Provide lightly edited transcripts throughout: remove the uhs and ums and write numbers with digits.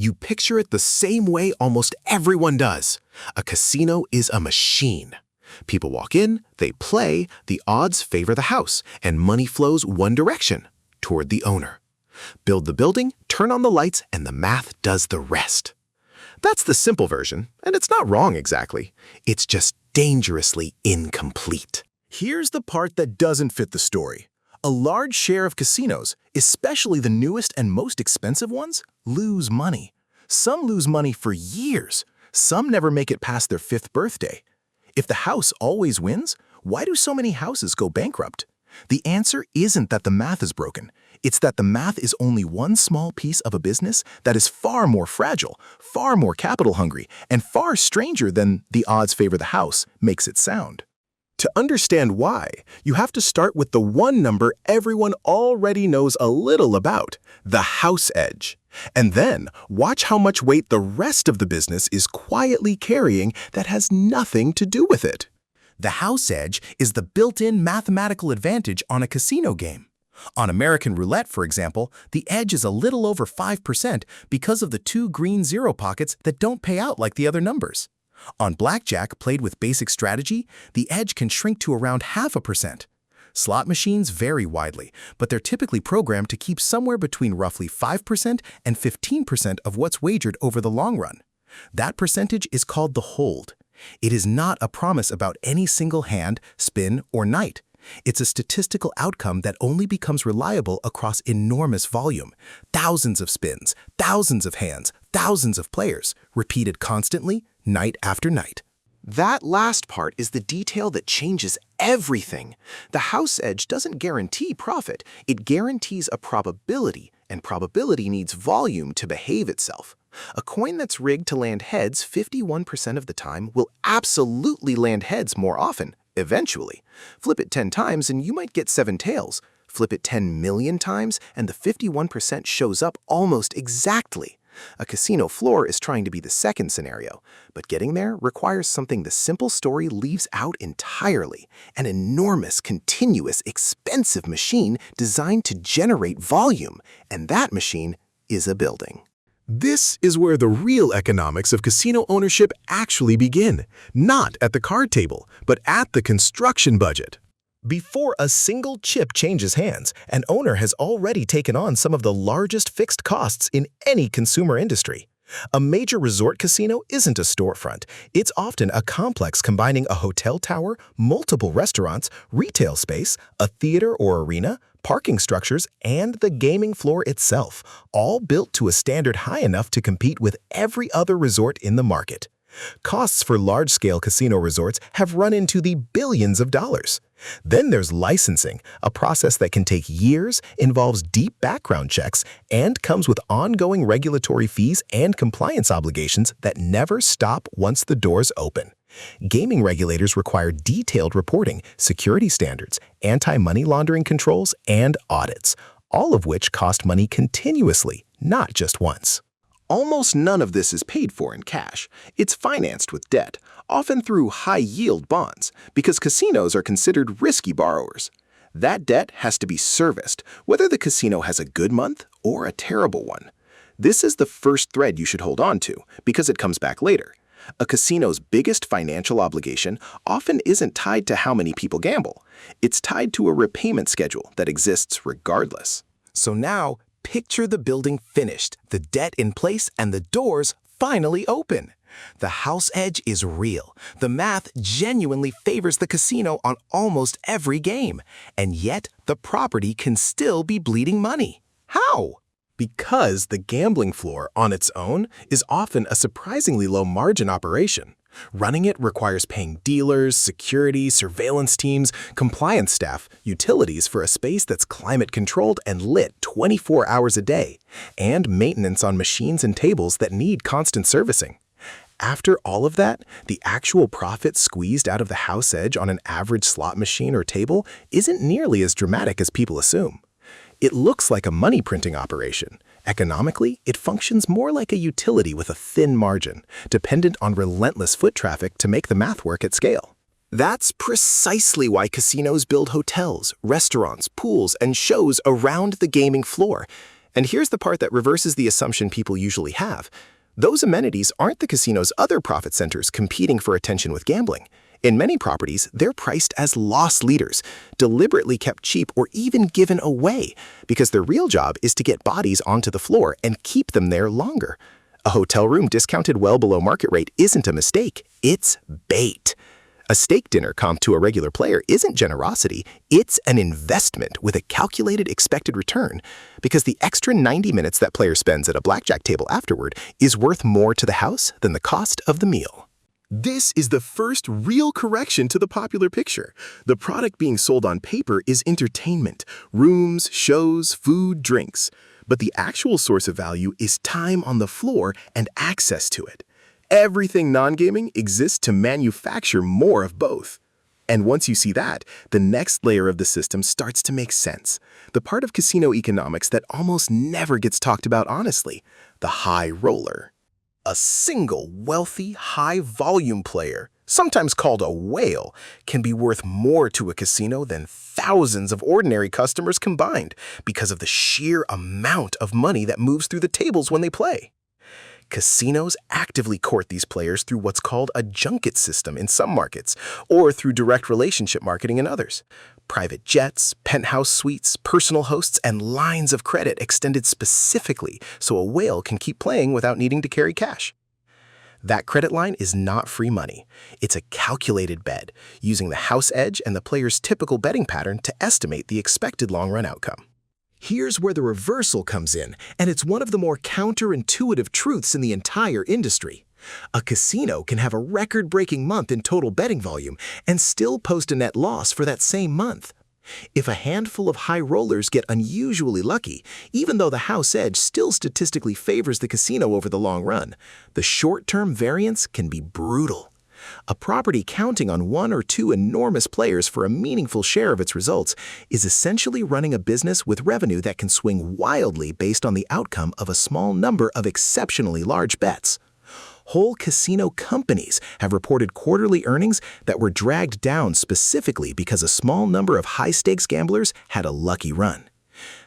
You picture it the same way almost everyone does. A casino is a machine. People walk in, they play, the odds favor the house, and money flows one direction, toward the owner. Build the building, turn on the lights, and the math does the rest. That's the simple version, and it's not wrong exactly. It's just dangerously incomplete. Here's the part that doesn't fit the story. A large share of casinos, especially the newest and most expensive ones, lose money. Some lose money for years. Some never make it past their 5th birthday. If the house always wins, why do so many houses go bankrupt? The answer isn't that the math is broken. It's that the math is only one small piece of a business that is far more fragile, far more capital hungry, and far stranger than the odds favor the house makes it sound. To understand why, you have to start with the one number everyone already knows a little about, the house edge. And then watch how much weight the rest of the business is quietly carrying that has nothing to do with it. The house edge is the built-in mathematical advantage on a casino game. On American roulette, for example, the edge is a little over 5% because of the 2 green zero pockets that don't pay out like the other numbers. On blackjack, played with basic strategy, the edge can shrink to around 0.5%. Slot machines vary widely, but they're typically programmed to keep somewhere between roughly 5% and 15% of what's wagered over the long run. That percentage is called the hold. It is not a promise about any single hand, spin, or night. It's a statistical outcome that only becomes reliable across enormous volume. Thousands of spins, thousands of hands, thousands of players, repeated constantly, night after night. That last part is the detail that changes everything. The house edge doesn't guarantee profit. It guarantees a probability, and probability needs volume to behave itself. A coin that's rigged to land heads 51% of the time will absolutely land heads more often, eventually. Flip it 10 times and you might get 7 tails. Flip it 10 million times and the 51% shows up almost exactly. A casino floor is trying to be the second scenario, but getting there requires something the simple story leaves out entirely: an enormous, continuous, expensive machine designed to generate volume, and that machine is a building. This is where the real economics of casino ownership actually begin, not at the card table, but at the construction budget. Before a single chip changes hands, an owner has already taken on some of the largest fixed costs in any consumer industry. A major resort casino isn't a storefront. It's often a complex combining a hotel tower, multiple restaurants, retail space, a theater or arena, parking structures, and the gaming floor itself, all built to a standard high enough to compete with every other resort in the market. Costs for large-scale casino resorts have run into the billions of dollars. Then there's licensing, a process that can take years, involves deep background checks, and comes with ongoing regulatory fees and compliance obligations that never stop once the doors open. Gaming regulators require detailed reporting, security standards, anti-money laundering controls, and audits, all of which cost money continuously, not just once. Almost none of this is paid for in cash. It's financed with debt, often through high-yield bonds, because casinos are considered risky borrowers. That debt has to be serviced, whether the casino has a good month or a terrible one. This is the first thread you should hold on to, because it comes back later. A casino's biggest financial obligation often isn't tied to how many people gamble. It's tied to a repayment schedule that exists regardless. So now, picture the building finished, the debt in place, and the doors finally open. The house edge is real. The math genuinely favors the casino on almost every game. And yet, the property can still be bleeding money. How? Because the gambling floor on its own is often a surprisingly low-margin operation. Running it requires paying dealers, security, surveillance teams, compliance staff, utilities for a space that's climate-controlled and lit 24 hours a day, and maintenance on machines and tables that need constant servicing. After all of that, the actual profit squeezed out of the house edge on an average slot machine or table isn't nearly as dramatic as people assume. It looks like a money-printing operation. Economically, it functions more like a utility with a thin margin, dependent on relentless foot traffic to make the math work at scale. That's precisely why casinos build hotels, restaurants, pools, and shows around the gaming floor. And here's the part that reverses the assumption people usually have. Those amenities aren't the casino's other profit centers competing for attention with gambling. In many properties, they're priced as loss leaders, deliberately kept cheap or even given away, because their real job is to get bodies onto the floor and keep them there longer. A hotel room discounted well below market rate isn't a mistake, it's bait. A steak dinner comped to a regular player isn't generosity, it's an investment with a calculated expected return, because the extra 90 minutes that player spends at a blackjack table afterward is worth more to the house than the cost of the meal. This is the first real correction to the popular picture. The product being sold on paper is entertainment, rooms, shows, food, drinks. But the actual source of value is time on the floor and access to it. Everything non-gaming exists to manufacture more of both. And once you see that, the next layer of the system starts to make sense. The part of casino economics that almost never gets talked about honestly, the high roller. A single wealthy, high-volume player, sometimes called a whale, can be worth more to a casino than thousands of ordinary customers combined because of the sheer amount of money that moves through the tables when they play. Casinos actively court these players through what's called a junket system in some markets, or through direct relationship marketing in others. Private jets, penthouse suites, personal hosts, and lines of credit extended specifically so a whale can keep playing without needing to carry cash. That credit line is not free money. It's a calculated bet, using the house edge and the player's typical betting pattern to estimate the expected long-run outcome. Here's where the reversal comes in, and it's one of the more counterintuitive truths in the entire industry. A casino can have a record-breaking month in total betting volume and still post a net loss for that same month. If a handful of high rollers get unusually lucky, even though the house edge still statistically favors the casino over the long run, the short-term variance can be brutal. A property counting on one or two enormous players for a meaningful share of its results is essentially running a business with revenue that can swing wildly based on the outcome of a small number of exceptionally large bets. Whole casino companies have reported quarterly earnings that were dragged down specifically because a small number of high-stakes gamblers had a lucky run.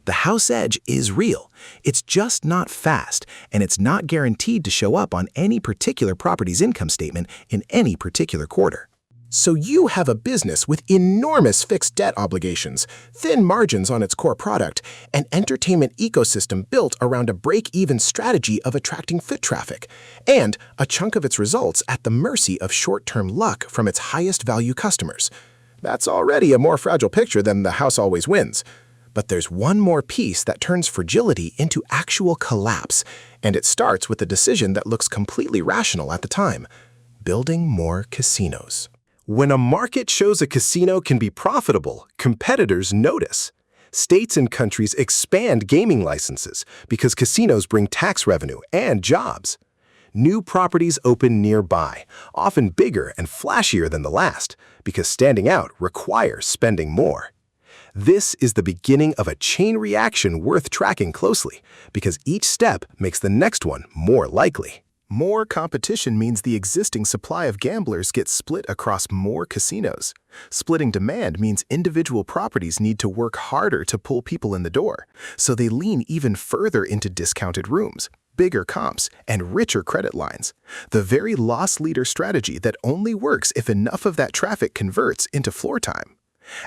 The house edge is real. It's just not fast, and it's not guaranteed to show up on any particular property's income statement in any particular quarter. So you have a business with enormous fixed debt obligations, thin margins on its core product, an entertainment ecosystem built around a break-even strategy of attracting foot traffic, and a chunk of its results at the mercy of short-term luck from its highest-value customers. That's already a more fragile picture than the house always wins. But there's one more piece that turns fragility into actual collapse, and it starts with a decision that looks completely rational at the time: building more casinos. When a market shows a casino can be profitable, competitors notice. States and countries expand gaming licenses because casinos bring tax revenue and jobs. New properties open nearby, often bigger and flashier than the last, because standing out requires spending more. This is the beginning of a chain reaction worth tracking closely, because each step makes the next one more likely. More competition means the existing supply of gamblers gets split across more casinos. Splitting demand means individual properties need to work harder to pull people in the door, so they lean even further into discounted rooms, bigger comps, and richer credit lines. The very loss leader strategy that only works if enough of that traffic converts into floor time.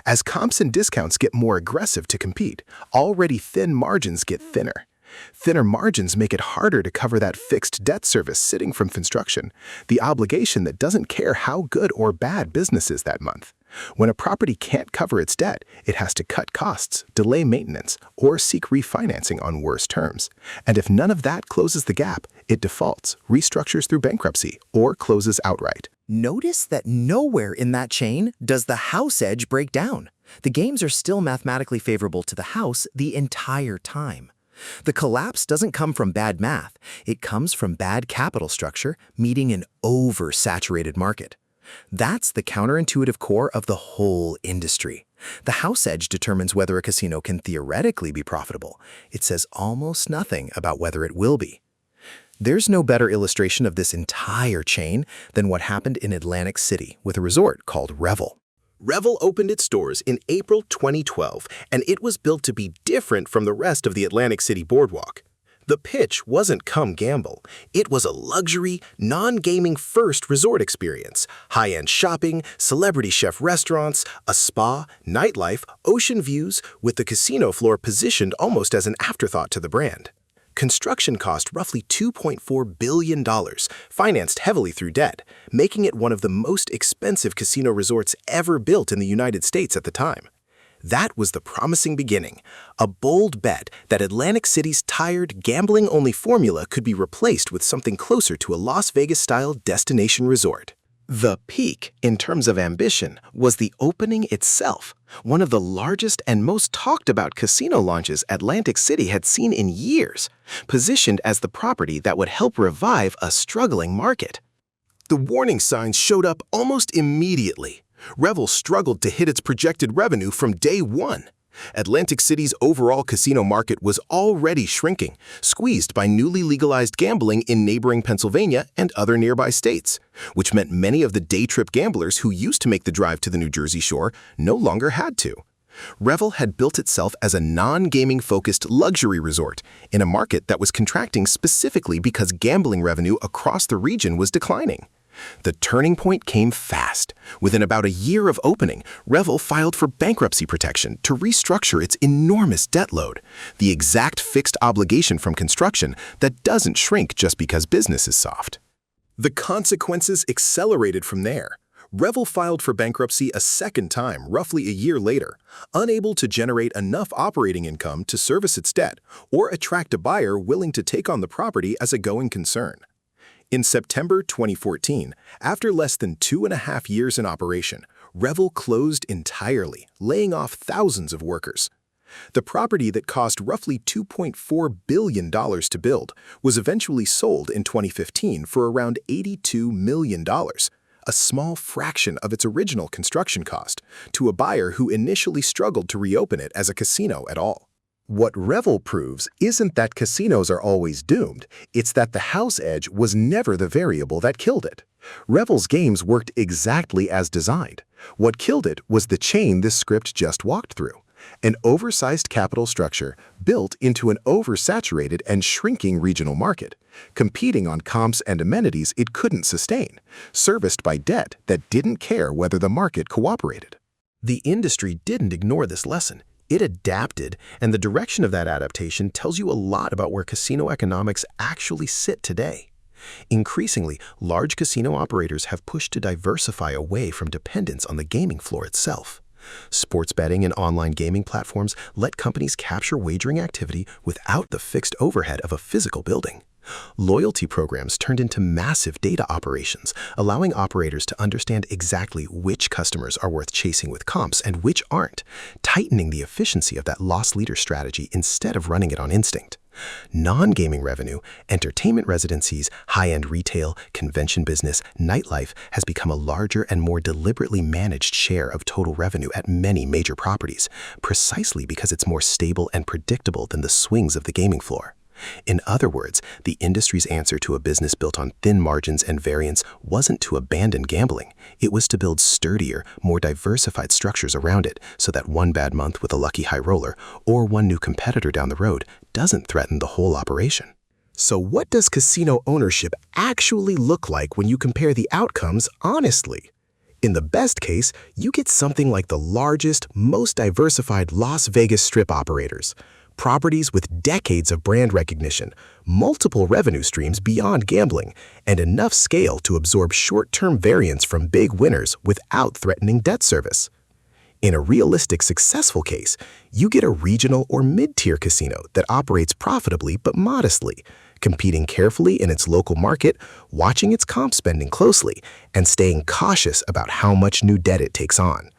As comps and discounts get more aggressive to compete, already thin margins get thinner. Thinner margins make it harder to cover that fixed debt service sitting from construction, the obligation that doesn't care how good or bad business is that month. When a property can't cover its debt, it has to cut costs, delay maintenance, or seek refinancing on worse terms. And if none of that closes the gap, it defaults, restructures through bankruptcy, or closes outright. Notice that nowhere in that chain does the house edge break down. The games are still mathematically favorable to the house the entire time. The collapse doesn't come from bad math. It comes from bad capital structure meeting an oversaturated market. That's the counterintuitive core of the whole industry. The house edge determines whether a casino can theoretically be profitable. It says almost nothing about whether it will be. There's no better illustration of this entire chain than what happened in Atlantic City with a resort called Revel. Revel opened its doors in April 2012, and it was built to be different from the rest of the Atlantic City boardwalk. The pitch wasn't come gamble. It was a luxury, non-gaming first resort experience. High-end shopping, celebrity chef restaurants, a spa, nightlife, ocean views, with the casino floor positioned almost as an afterthought to the brand. Construction cost roughly $2.4 billion, financed heavily through debt, making it one of the most expensive casino resorts ever built in the United States at the time. That was the promising beginning, a bold bet that Atlantic City's tired, gambling-only formula could be replaced with something closer to a Las Vegas-style destination resort. The peak, in terms of ambition, was the opening itself, one of the largest and most talked-about casino launches Atlantic City had seen in years, positioned as the property that would help revive a struggling market. The warning signs showed up almost immediately. Revel struggled to hit its projected revenue from day one. Atlantic City's overall casino market was already shrinking, squeezed by newly legalized gambling in neighboring Pennsylvania and other nearby states, which meant many of the day-trip gamblers who used to make the drive to the New Jersey shore no longer had to. Revel had built itself as a non-gaming-focused luxury resort in a market that was contracting specifically because gambling revenue across the region was declining. The turning point came fast. Within about a year of opening, Revel filed for bankruptcy protection to restructure its enormous debt load, the exact fixed obligation from construction that doesn't shrink just because business is soft. The consequences accelerated from there. Revel filed for bankruptcy a second time roughly a year later, unable to generate enough operating income to service its debt or attract a buyer willing to take on the property as a going concern. In September 2014, after less than 2.5 years in operation, Revel closed entirely, laying off thousands of workers. The property that cost roughly $2.4 billion to build was eventually sold in 2015 for around $82 million, a small fraction of its original construction cost, to a buyer who initially struggled to reopen it as a casino at all. What Revel proves isn't that casinos are always doomed, it's that the house edge was never the variable that killed it. Revel's games worked exactly as designed. What killed it was the chain this script just walked through. An oversized capital structure built into an oversaturated and shrinking regional market, competing on comps and amenities it couldn't sustain, serviced by debt that didn't care whether the market cooperated. The industry didn't ignore this lesson. It adapted, and the direction of that adaptation tells you a lot about where casino economics actually sit today. Increasingly, large casino operators have pushed to diversify away from dependence on the gaming floor itself. Sports betting and online gaming platforms let companies capture wagering activity without the fixed overhead of a physical building. Loyalty programs turned into massive data operations, allowing operators to understand exactly which customers are worth chasing with comps and which aren't, tightening the efficiency of that loss leader strategy instead of running it on instinct. Non-gaming revenue, entertainment residencies, high-end retail, convention business, nightlife has become a larger and more deliberately managed share of total revenue at many major properties, precisely because it's more stable and predictable than the swings of the gaming floor. In other words, the industry's answer to a business built on thin margins and variance wasn't to abandon gambling. It was to build sturdier, more diversified structures around it so that one bad month with a lucky high roller or one new competitor down the road doesn't threaten the whole operation. So what does casino ownership actually look like when you compare the outcomes honestly? In the best case, you get something like the largest, most diversified Las Vegas Strip operators. Properties with decades of brand recognition, multiple revenue streams beyond gambling, and enough scale to absorb short-term variance from big winners without threatening debt service. In a realistic successful case, you get a regional or mid-tier casino that operates profitably but modestly, competing carefully in its local market, watching its comp spending closely, and staying cautious about how much new debt it takes on.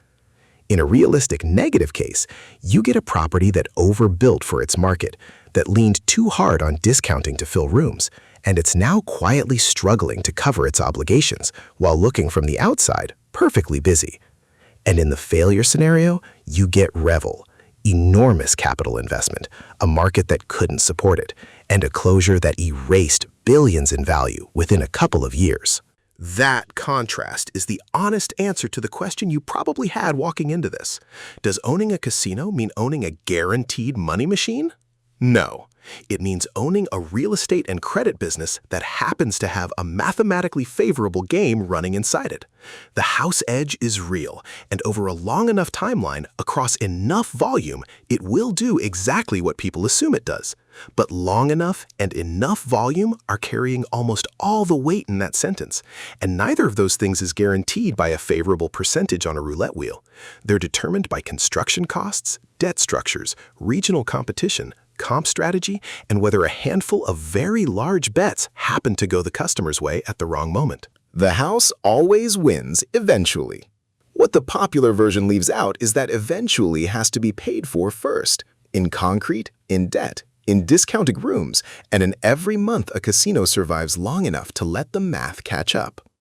In a realistic negative case, you get a property that overbuilt for its market, that leaned too hard on discounting to fill rooms, and it's now quietly struggling to cover its obligations while looking from the outside perfectly busy. And in the failure scenario, you get Revel, enormous capital investment, a market that couldn't support it, and a closure that erased billions in value within a couple of years. That contrast is the honest answer to the question you probably had walking into this. Does owning a casino mean owning a guaranteed money machine? No. It means owning a real estate and credit business that happens to have a mathematically favorable game running inside it. The house edge is real, and over a long enough timeline, across enough volume, it will do exactly what people assume it does. But long enough and enough volume are carrying almost all the weight in that sentence, and neither of those things is guaranteed by a favorable percentage on a roulette wheel. They're determined by construction costs, debt structures, regional competition, comp strategy, and whether a handful of very large bets happen to go the customer's way at the wrong moment. The house always wins eventually. What the popular version leaves out is that eventually has to be paid for first, in concrete, in debt, in discounted rooms, and in every month a casino survives long enough to let the math catch up.